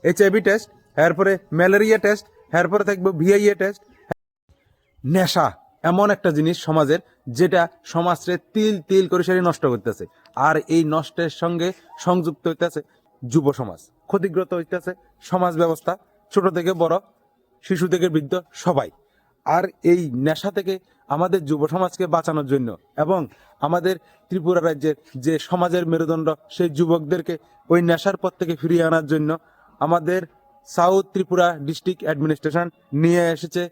HIV test, এরপরে malaria test, এরপরে থাকবো VIA টেস্ট। নেশা এমন একটা জিনিস সমাজের, যেটা সমাজকে তিল তিল করে সেটি নষ্ট করতেছে। আর এই নষ্টের সঙ্গে সংযুক্ত হইতেছে যুব সমাজ, ক্ষতিগ্রস্ত হইতেছে সমাজ ব্যবস্থা, ছোট থেকে বড়, শিশু থেকে বৃদ্ধ সবাই। আর এই নেশা থেকে আমাদের যুব সমাজকে বাঁচানোর জন্য এবং আমাদের ত্রিপুরা রাজ্যের যে সমাজের মেরুদণ্ড সেই যুবকদেরকে ওই নেশার পথ থেকে ফিরিয়ে আনার জন্য আমাদের সাউথ ত্রিপুরা ডিস্ট্রিক্ট অ্যাডমিনিস্ট্রেশন নিয়ে এসেছে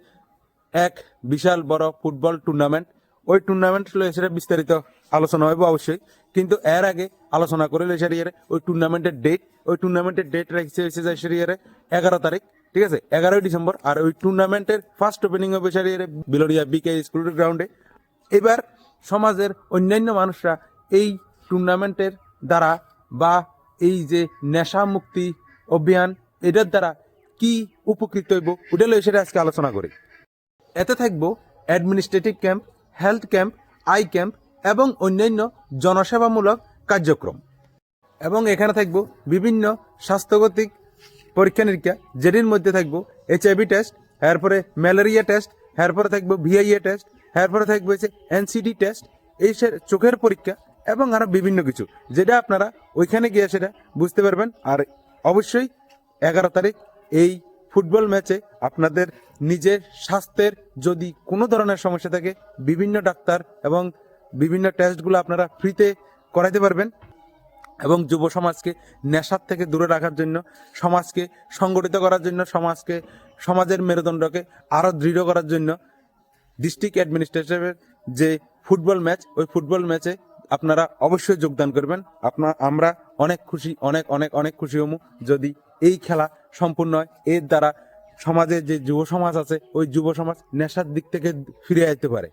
এক বিশাল বড় ফুটবল টুর্নামেন্ট। ওই টুর্নামেন্ট হলো সেটা বিস্তারিত আলোচনা হইব অবশ্যই, কিন্তু এর আগে আলোচনা করে সেরিয়ারে ওই টুর্নামেন্টের ডেট রেখেছে সেরিয়ারে 11 তারিখ, ঠিক আছে, 11ই ডিসেম্বর। আর ওই টুর্নামেন্টের ফার্স্ট ওপেনিং হবে সেরিয়ারে বিলোরিয়া BK স্কুল গ্রাউন্ডে। এবার সমাজের অন্যান্য মানুষরা এই টুর্নামেন্টের দ্বারা বা এই যে নেশা মুক্তি অভিযান এটার দ্বারা কি উপকৃত হইব ওটা লইয়া সেটা আজকে আলোচনা করি। এতে থাকবো administrative camp, health camp, eye camp এবং অন্যান্য জনসেবামূলক কার্যক্রম। এবং এখানে থাকবো বিভিন্ন স্বাস্থ্যগতিক পরীক্ষা নিরীক্ষা, যেটির মধ্যে থাকবো HIV টেস্ট, এরপরে ম্যালেরিয়া টেস্ট, এরপরে থাকবো VIA টেস্ট, এরপরে থাকবো NCD টেস্ট, এই চোখের পরীক্ষা এবং আরো বিভিন্ন কিছু, যেটা আপনারা ওইখানে গিয়ে সেটা বুঝতে পারবেন। আর অবশ্যই 11 তারিখ এই ফুটবল ম্যাচে আপনাদের নিজের স্বাস্থ্যের যদি কোনো ধরনের সমস্যা থাকে বিভিন্ন ডাক্তার এবং বিভিন্ন টেস্টগুলো আপনারা ফ্রিতে করাইতে পারবেন। এবং যুব সমাজকে নেশার থেকে দূরে রাখার jন্য, সমাজকে সংগঠিত করার জন্য, সমাজের মেরুদণ্ডকে আরো দৃঢ় করার জন্য ডিস্ট্রিক্ট অ্যাডমিনিস্ট্রেশনের যে ফুটবল ম্যাচ, ওই ফুটবল ম্যাচে আপনারা অবশ্যই যোগদান করবেন। আমরা অনেক খুশি, অনেক অনেক অনেক খুশি হমু যদি এই খেলা সম্পূর্ণ হয়। এর দ্বারা সমাজে যে যুব সমাজ আছে ওই যুব সমাজ নেশার দিক থেকে ফিরে আসতে পারে।